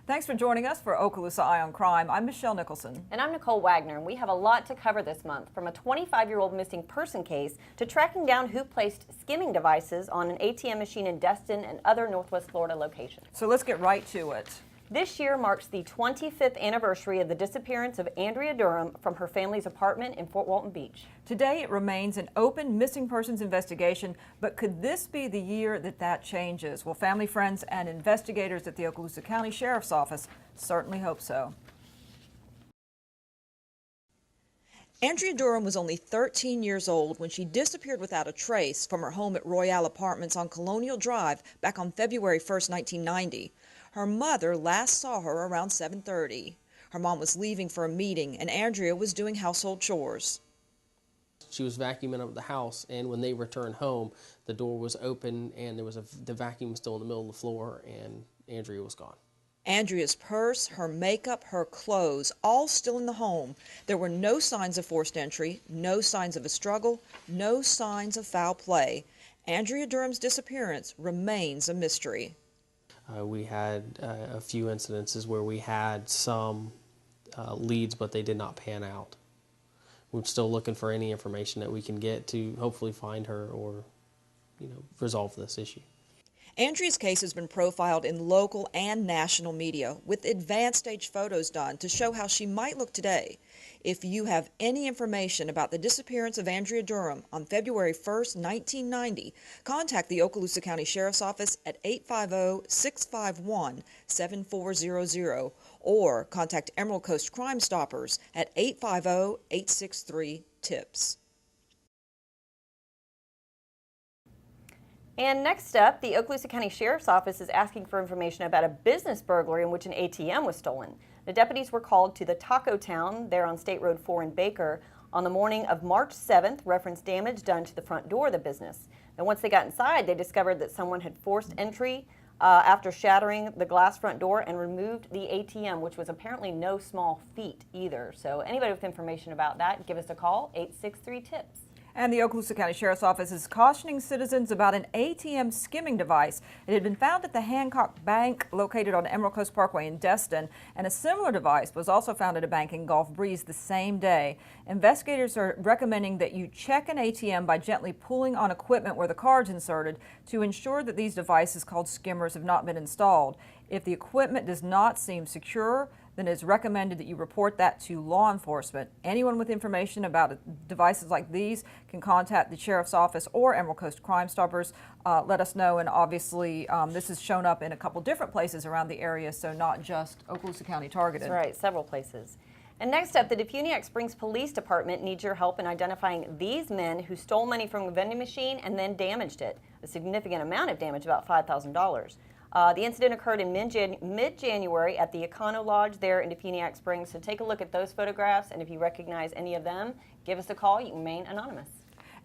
Thanks for joining us for Okaloosa Eye on Crime. I'm Michelle Nicholson. And I'm Nicole Wagner, and we have a lot to cover this month, from a 25-year-old missing person case to tracking down who placed skimming devices on an ATM machine in Destin and other Northwest Florida locations. So let's get right to it. This year marks the 25th anniversary of the disappearance of Andrea Durham from her family's apartment in Fort Walton Beach. Today it remains an open missing persons investigation, but could this be the year that changes? Well, family, friends, and investigators at the Okaloosa County Sheriff's Office certainly hope so. Andrea Durham was only 13 years old when she disappeared without a trace from her home at Royale Apartments on Colonial Drive back on February 1st, 1990. Her mother last saw her around 7:30. Her mom was leaving for a meeting, and Andrea was doing household chores. She was vacuuming up the house, and when they returned home, the door was open, and there was the vacuum was still in the middle of the floor, and Andrea was gone. Andrea's purse, her makeup, her clothes, all still in the home. There were no signs of forced entry, no signs of a struggle, no signs of foul play. Andrea Durham's disappearance remains a mystery. We had a few incidences where we had some leads, but they did not pan out. We're still looking for any information that we can get to hopefully find her or, resolve this issue. Andrea's case has been profiled in local and national media, with advanced stage photos done to show how she might look today. If you have any information about the disappearance of Andrea Durham on February 1st, 1990, contact the Okaloosa County Sheriff's Office at 850-651-7400 or contact Emerald Coast Crime Stoppers at 850-863-TIPS. And next up, the Okaloosa County Sheriff's Office is asking for information about a business burglary in which an ATM was stolen. The deputies were called to the Taco Town there on State Road 4 in Baker on the morning of March 7th, referenced damage done to the front door of the business. Then once they got inside, they discovered that someone had forced entry after shattering the glass front door and removed the ATM, which was apparently no small feat either. So anybody with information about that, give us a call, 863-TIPS. And the Okaloosa County Sheriff's Office is cautioning citizens about an ATM skimming device. It had been found at the Hancock Bank located on Emerald Coast Parkway in Destin, and a similar device was also found at a bank in Gulf Breeze the same day. Investigators are recommending that you check an ATM by gently pulling on equipment where the card's inserted to ensure that these devices called skimmers have not been installed. If the equipment does not seem secure, then it's recommended that you report that to law enforcement. Anyone with information about devices like these can contact the Sheriff's Office or Emerald Coast Crime Stoppers. Let us know, and obviously this has shown up in a couple different places around the area, so not just Okaloosa County targeted. That's right, several places. And next up, the Defuniak Springs Police Department needs your help in identifying these men who stole money from a vending machine and then damaged it. A significant amount of damage, about $5,000. The incident occurred in mid-January at the Econo Lodge there in Defuniak Springs. So take a look at those photographs, and if you recognize any of them, give us a call. You can remain anonymous.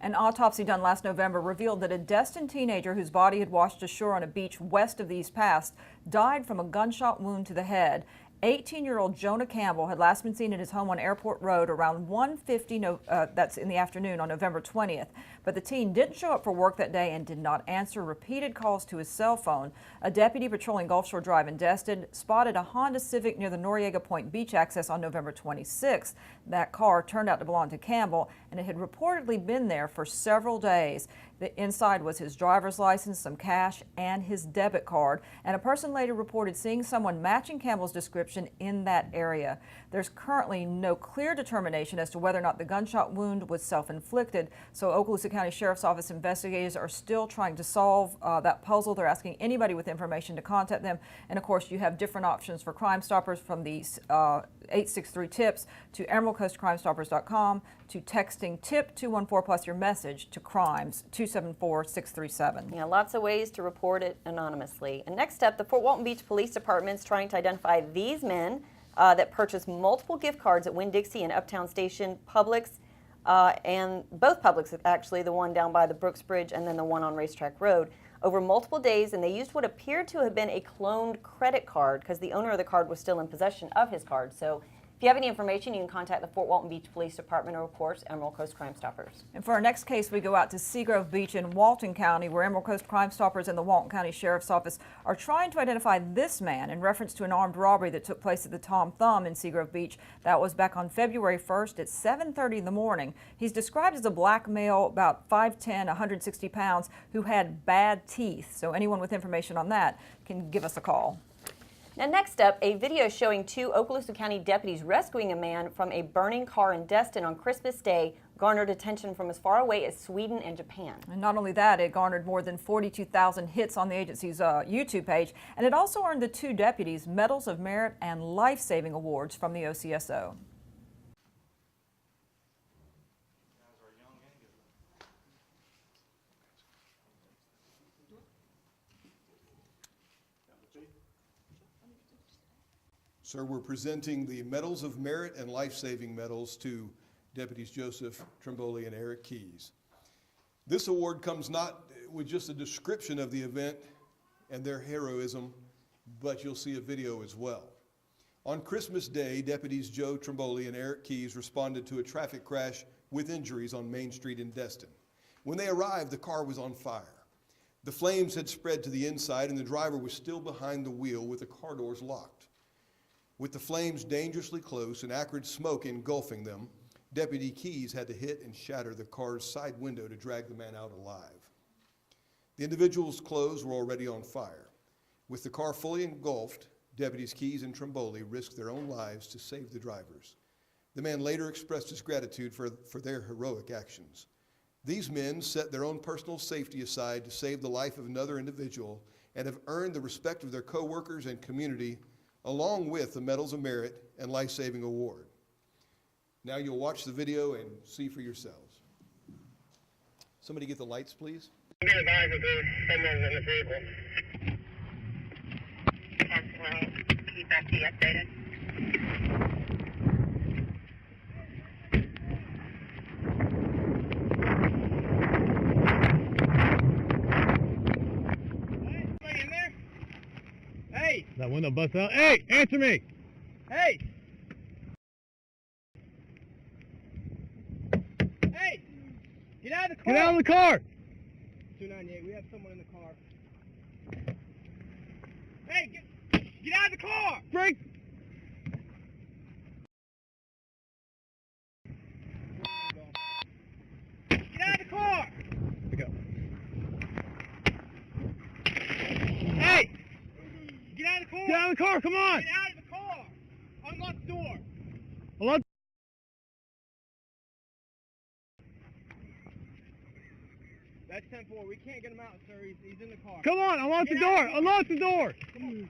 An autopsy done last November revealed that a Destin teenager whose body had washed ashore on a beach west of these Pass died from a gunshot wound to the head. 18-year-old Jonah Campbell had last been seen at his home on Airport Road around 1:50, that's in the afternoon on November 20th. But the teen didn't show up for work that day and did not answer repeated calls to his cell phone. A deputy patrolling Gulf Shore Drive in Destin spotted a Honda Civic near the Noriega Point beach access on November 26th. That car turned out to belong to Campbell, and it had reportedly been there for several days. The inside was his driver's license, some cash, and his debit card. And a person later reported seeing someone matching Campbell's description in that area. There's currently no clear determination as to whether or not the gunshot wound was self-inflicted. So Okaloosa County Sheriff's Office investigators are still trying to solve that puzzle. They're asking anybody with information to contact them. And of course, you have different options for Crime Stoppers, from these 863-TIPS to emeraldcoastcrimestoppers.com to texting TIP 214 plus your message to crimes 274-637. Yeah, lots of ways to report it anonymously. And next up, the Fort Walton Beach Police Department is trying to identify these men that purchased multiple gift cards at Winn-Dixie and Uptown Station, Publix, and both Publix actually, the one down by the Brooks Bridge and then the one on Racetrack Road, over multiple days, and they used what appeared to have been a cloned credit card because the owner of the card was still in possession of his card. So if If you have any information, you can contact the Fort Walton Beach Police Department or, of course, Emerald Coast Crime Stoppers. And for our next case, we go out to Seagrove Beach in Walton County, where Emerald Coast Crime Stoppers and the Walton County Sheriff's Office are trying to identify this man in reference to an armed robbery that took place at the Tom Thumb in Seagrove Beach. That was back on February 1st at 7:30 in the morning. He's described as a black male, about 5'10", 160 pounds, who had bad teeth. So anyone with information on that can give us a call. Now next up, a video showing two Okaloosa County deputies rescuing a man from a burning car in Destin on Christmas Day garnered attention from as far away as Sweden and Japan. And not only that, it garnered more than 42,000 hits on the agency's YouTube page, and it also earned the two deputies Medals of Merit and Life-Saving Awards from the OCSO. Sir, we're presenting the Medals of Merit and Life-Saving Medals to Deputies Joseph Trimboli and Eric Keys. This award comes not with just a description of the event and their heroism, but you'll see a video as well. On Christmas Day, Deputies Joe Trimboli and Eric Keys responded to a traffic crash with injuries on Main Street in Destin. When they arrived, the car was on fire. The flames had spread to the inside and the driver was still behind the wheel with the car doors locked. With the flames dangerously close and acrid smoke engulfing them, Deputy Keys had to hit and shatter the car's side window to drag the man out alive. The individual's clothes were already on fire. With the car fully engulfed, Deputies Keys and Trimboli risked their own lives to save the drivers. The man later expressed his gratitude for their heroic actions. These men set their own personal safety aside to save the life of another individual and have earned the respect of their co-workers and community, along with the Medals of Merit and Life-Saving Award. Now you'll watch the video and see for yourselves. Somebody get the lights, please. Be advised that there's someone in the vehicle. 10-8, keep FD updated. Anybody in there? Hey! That window bust out. Hey! Answer me! Hey! Hey! Get out of the car! Get out of the car! 298, we have someone in the car. Hey! Get out of the car! Break! Get out of the car! Pick up. Hey! Get out of the car! Get out of the car, come on! Get out of the car! Unlock the door! Unlock. That's 10-4. We can't get him out, sir. He's in the car. Come on, unlock the door! Unlock the door! Come on.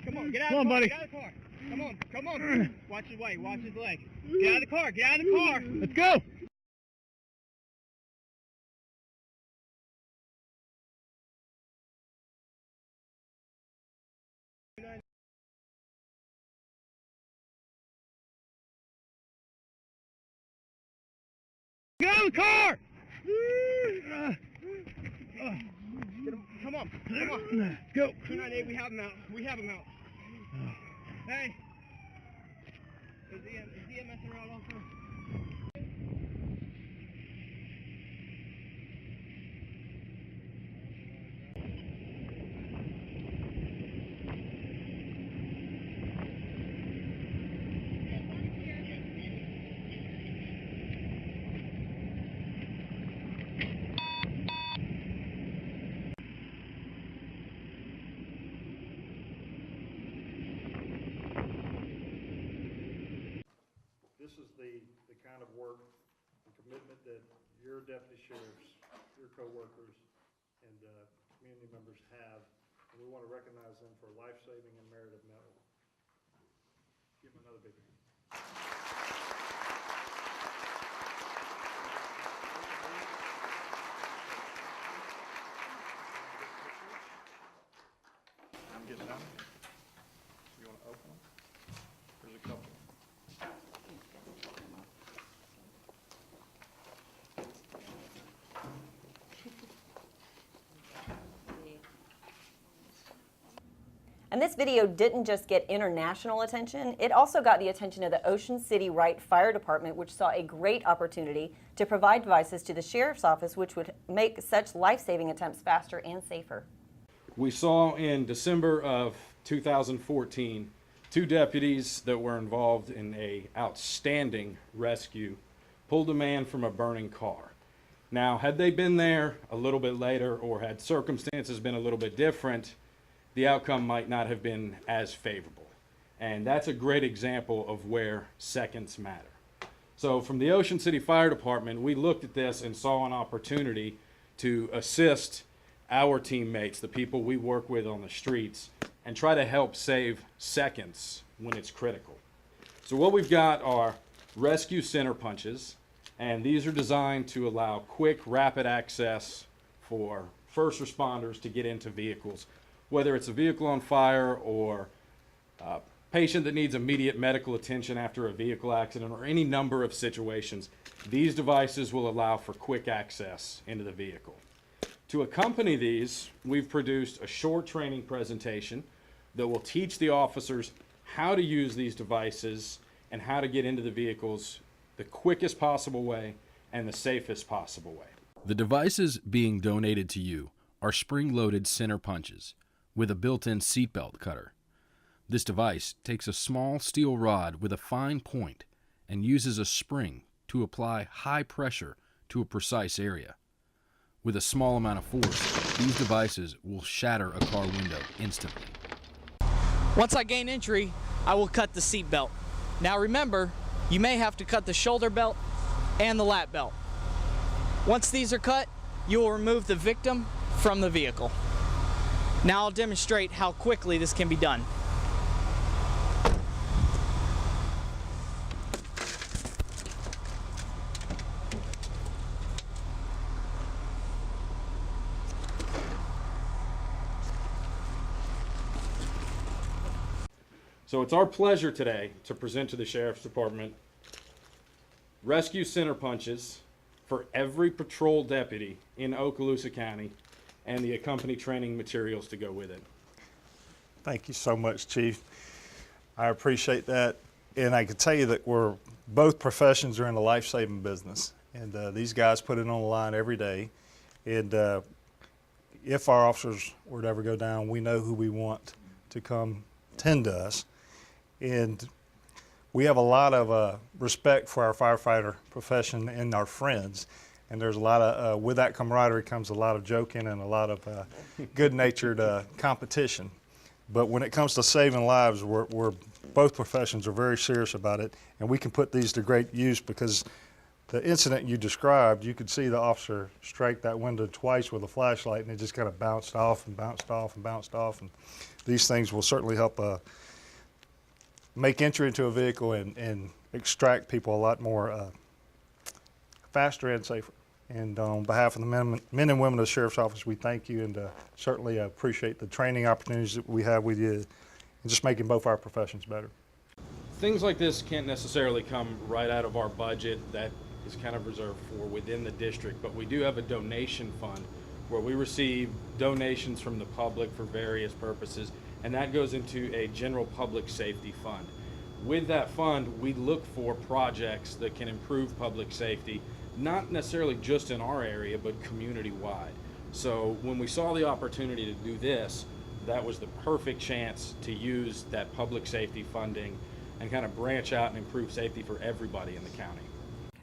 Come on, get out of the car. Come on, buddy. Get out of the car. Come on, come on. Watch his way, watch his leg. Get out of the car, get out of the car. Let's go! Get out of the car! Get him. Come on, come on. Go. 298, we have him out. We have him out. Hey. Is he messing around also? This is the kind of work and commitment that your deputy sheriffs, your co-workers, and community members have, and we want to recognize them for life-saving and merited medal. Give them another big hand. I'm getting out. You want to open them? There's a couple. And this video didn't just get international attention, it also got the attention of the Ocean City Wright Fire Department, which saw a great opportunity to provide devices to the Sheriff's Office which would make such life-saving attempts faster and safer. We saw in December of 2014 two deputies that were involved in a outstanding rescue pulled a man from a burning car. Now, had they been there a little bit later or had circumstances been a little bit different, the outcome might not have been as favorable. And that's a great example of where seconds matter. So from the Ocean City Fire Department, we looked at this and saw an opportunity to assist our teammates, the people we work with on the streets, and try to help save seconds when it's critical. So what we've got are rescue center punches, and these are designed to allow quick, rapid access for first responders to get into vehicles, whether it's a vehicle on fire or a patient that needs immediate medical attention after a vehicle accident or any number of situations. These devices will allow for quick access into the vehicle. To accompany these, we've produced a short training presentation that will teach the officers how to use these devices and how to get into the vehicles the quickest possible way and the safest possible way. The devices being donated to you are spring-loaded center punches with a built-in seatbelt cutter. This device takes a small steel rod with a fine point and uses a spring to apply high pressure to a precise area. With a small amount of force, these devices will shatter a car window instantly. Once I gain entry, I will cut the seat belt. Now remember, you may have to cut the shoulder belt and the lap belt. Once these are cut, you will remove the victim from the vehicle. Now I'll demonstrate how quickly this can be done. So it's our pleasure today to present to the Sheriff's Department rescue center punches for every patrol deputy in Okaloosa County and the accompanying training materials to go with it. Thank you so much, Chief. I appreciate that. And I can tell you that both professions are in the life-saving business. And these guys put it on the line every day. And if our officers were to ever go down, we know who we want to come tend to us. And we have a lot of respect for our firefighter profession and our friends. And there's a lot of, with that camaraderie comes a lot of joking and a lot of good-natured competition. But when it comes to saving lives, both professions are very serious about it, and we can put these to great use because the incident you described, you could see the officer strike that window twice with a flashlight, and it just kind of bounced off and bounced off and bounced off. And these things will certainly help make entry into a vehicle and extract people a lot more faster and safer. And on behalf of the men and women of the Sheriff's Office, we thank you and certainly appreciate the training opportunities that we have with you and just making both our professions better. Things like this can't necessarily come right out of our budget that is kind of reserved for within the district, but we do have a donation fund where we receive donations from the public for various purposes, and that goes into a general public safety fund. With that fund, we look for projects that can improve public safety, not necessarily just in our area, but community-wide. So when we saw the opportunity to do this, that was the perfect chance to use that public safety funding and kind of branch out and improve safety for everybody in the county.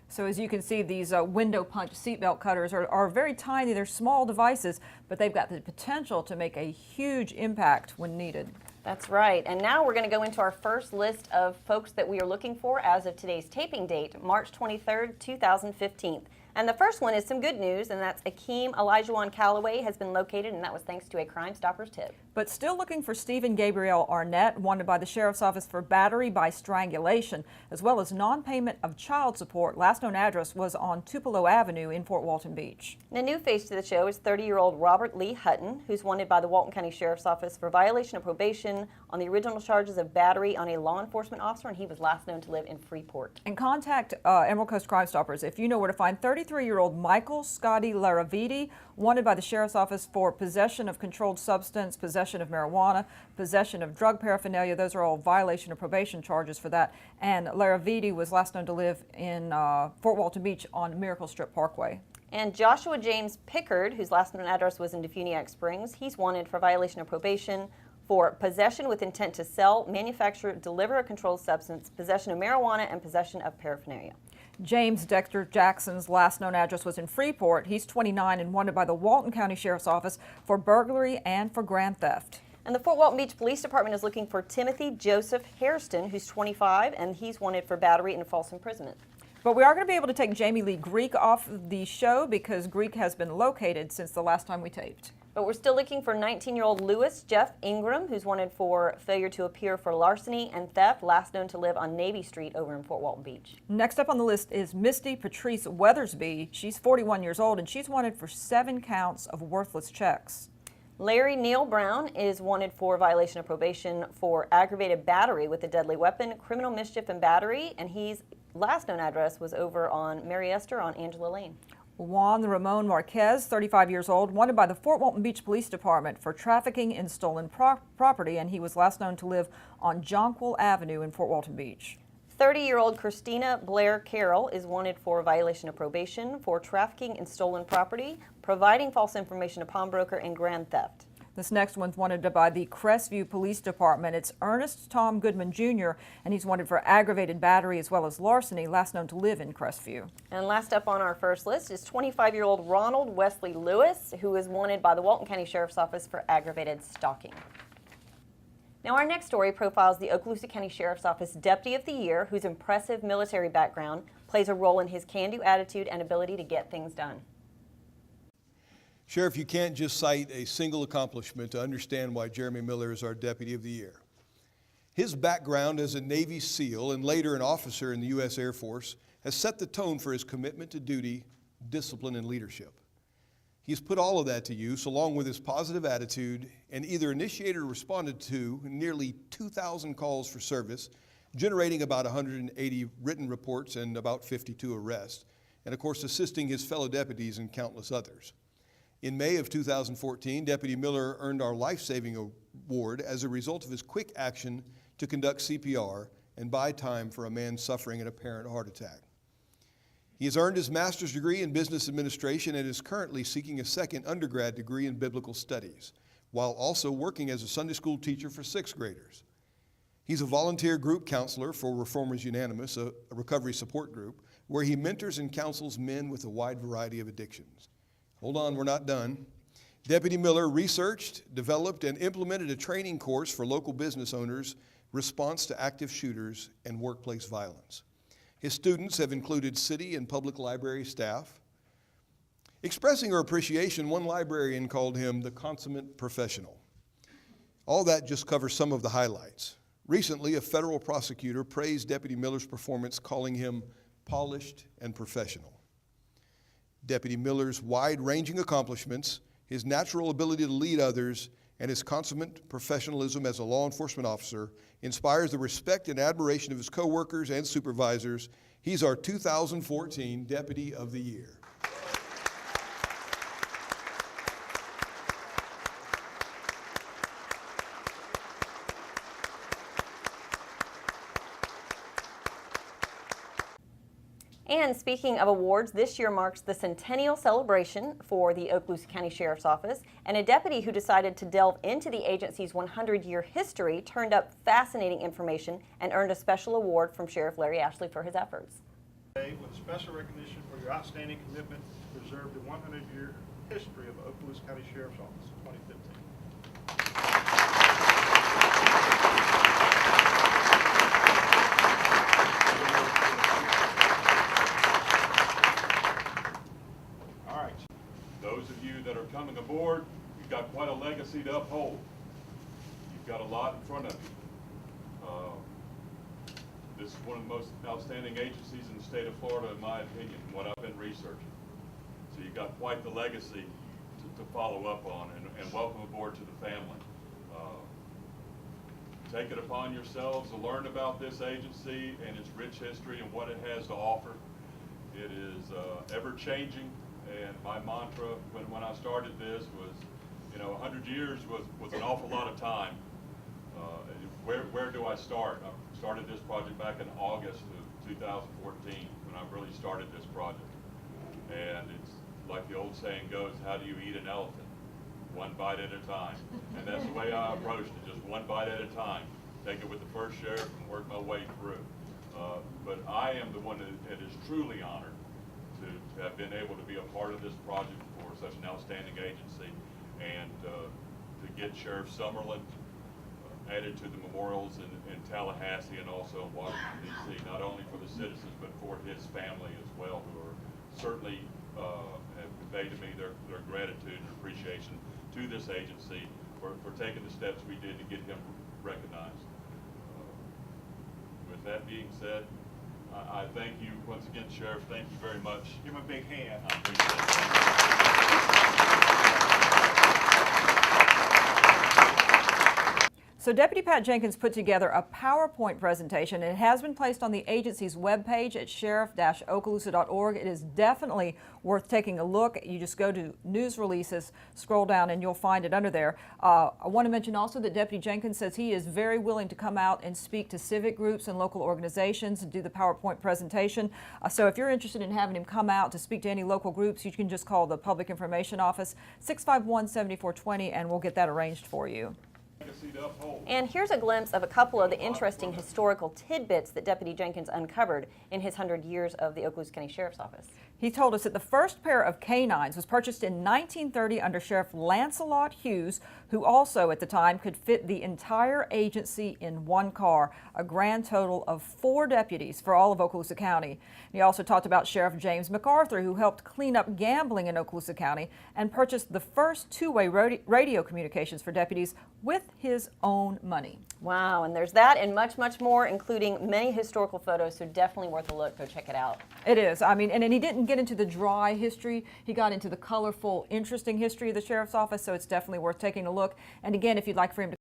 So as you can see, these window punch seatbelt cutters are very tiny. They're small devices, but they've got the potential to make a huge impact when needed. That's right. And now we're going to go into our first list of folks that we are looking for as of today's taping date, March 23rd, 2015. And the first one is some good news, and that's Akeem Elijahwan Calloway has been located, and that was thanks to a Crime Stoppers tip. But still looking for Stephen Gabriel Arnett, wanted by the Sheriff's Office for battery by strangulation, as well as non-payment of child support. Last known address was on Tupelo Avenue in Fort Walton Beach. And a new face to the show is 30-year-old Robert Lee Hutton, who's wanted by the Walton County Sheriff's Office for violation of probation on the original charges of battery on a law enforcement officer, and he was last known to live in Freeport. And contact Emerald Coast Crime Stoppers if you know where to find 30 33-year-old Michael Scotty Laraviti, wanted by the Sheriff's Office for possession of controlled substance, possession of marijuana, possession of drug paraphernalia. Those are all violation of probation charges for that. And Laraviti was last known to live in Fort Walton Beach on Miracle Strip Parkway. And Joshua James Pickard, whose last known address was in Defuniak Springs, he's wanted for violation of probation for possession with intent to sell, manufacture, deliver a controlled substance, possession of marijuana, and possession of paraphernalia. James Dexter Jackson's last known address was in Freeport. He's 29 and wanted by the Walton County Sheriff's Office for burglary and for grand theft. And the Fort Walton Beach Police Department is looking for Timothy Joseph Hairston, who's 25, and he's wanted for battery and false imprisonment. But we are going to be able to take Jamie Lee Greek off the show because Greek has been located since the last time we taped. But we're still looking for 19-year-old Lewis Jeff Ingram, who's wanted for failure to appear for larceny and theft, last known to live on Navy Street over in Fort Walton Beach. Next up on the list is Misty Patrice Weathersby. She's 41 years old and she's wanted for 7 counts of worthless checks. Larry Neal Brown is wanted for violation of probation for aggravated battery with a deadly weapon, criminal mischief, and battery, and his last known address was over on Mary Esther on Angela Lane. Juan Ramon Marquez, 35 years old, wanted by the Fort Walton Beach Police Department for trafficking in stolen property, and he was last known to live on Jonquil Avenue in Fort Walton Beach. 30-year-old Christina Blair Carroll is wanted for violation of probation for trafficking in stolen property, providing false information to pawnbroker, and grand theft. This next one's wanted by the Crestview Police Department. It's Ernest Tom Goodman Jr., and he's wanted for aggravated battery as well as larceny, last known to live in Crestview. And last up on our first list is 25-year-old Ronald Wesley Lewis, who is wanted by the Walton County Sheriff's Office for aggravated stalking. Now, our next story profiles the Okaloosa County Sheriff's Office Deputy of the Year, whose impressive military background plays a role in his can-do attitude and ability to get things done. Sheriff, you can't just cite a single accomplishment to understand why Jeremy Miller is our Deputy of the Year. His background as a Navy SEAL and later an officer in the U.S. Air Force has set the tone for his commitment to duty, discipline, and leadership. He's put all of that to use, along with his positive attitude, and either initiated or responded to nearly 2,000 calls for service, generating about 180 written reports and about 52 arrests, and of course assisting his fellow deputies and countless others. In May of 2014, Deputy Miller earned our life-saving award as a result of his quick action to conduct CPR and buy time for a man suffering an apparent heart attack. He has earned his master's degree in business administration and is currently seeking a second undergrad degree in biblical studies, while also working as a Sunday school teacher for 6th graders. He's a volunteer group counselor for Reformers Unanimous, a recovery support group, where he mentors and counsels men with a wide variety of addictions. Hold on, we're not done. Deputy Miller researched, developed, and implemented a training course for local business owners' response to active shooters and workplace violence. His students have included city and public library staff. Expressing her appreciation, one librarian called him the consummate professional. All that just covers some of the highlights. Recently, a federal prosecutor praised Deputy Miller's performance, calling him polished and professional. Deputy Miller's wide-ranging accomplishments, his natural ability to lead others, and his consummate professionalism as a law enforcement officer inspires the respect and admiration of his coworkers and supervisors. He's our 2014 Deputy of the Year. And speaking of awards, this year marks the centennial celebration for the Okaloosa County Sheriff's Office, and a deputy who decided to delve into the agency's 100-year history turned up fascinating information and earned a special award from Sheriff Larry Ashley for his efforts. Today, with special recognition for your outstanding commitment to preserve the 100-year history of Okaloosa County Sheriff's Office 2015. Those of you that are coming aboard, you've got quite a legacy to uphold. You've got a lot in front of you. This is one of the most outstanding agencies in the state of Florida, in my opinion, from what I've been researching. So you've got quite the legacy to follow up on, and welcome aboard to the family. Take it upon yourselves to learn about this agency and its rich history and what it has to offer. It is ever-changing, and my mantra when I started this was, 100 years was an awful lot of time. Where do I start? I started this project back in August of 2014 when I really started this project. And it's like the old saying goes, how do you eat an elephant? One bite at a time. And that's the way I approached it, just one bite at a time. Take it with the first sheriff and work my way through. But I am the one that is truly honored to have been able to be a part of this project for such an outstanding agency, and to get Sheriff Summerlin added to the memorials in Tallahassee and also in Washington, D.C., not only for the citizens but for his family as well, who are certainly have conveyed to me their gratitude and appreciation to this agency for taking the steps we did to get him recognized. With that being said, I thank you once again, Sheriff. Thank you very much. Give him a big hand. I appreciate it. So Deputy Pat Jenkins put together a PowerPoint presentation. It has been placed on the agency's webpage at sheriff-okaloosa.org. It is definitely worth taking a look. You just go to news releases, scroll down, and you'll find it under there. I want to mention also that Deputy Jenkins says he is very willing to come out and speak to civic groups and local organizations and do the PowerPoint presentation. So if you're interested in having him come out to speak to any local groups, you can just call the Public Information Office, 651-7420, and we'll get that arranged for you. And here's a glimpse of a couple of the interesting historical tidbits that Deputy Jenkins uncovered in his 100 years of the Okaloosa County Sheriff's Office. He told us that the first pair of canines was purchased in 1930 under Sheriff Lancelot Hughes, who also at the time could fit the entire agency in one car, a grand total of 4 deputies for all of Okaloosa County. He also talked about Sheriff James MacArthur, who helped clean up gambling in Okaloosa County and purchased the first two-way radio communications for deputies with his own money. Wow, and there's that and much, much more, including many historical photos, so definitely worth a look. Go check it out. It is. I mean, and he didn't get into the dry history. He got into the colorful, interesting history of the Sheriff's Office, so it's definitely worth taking a look. And again, if you'd like for him to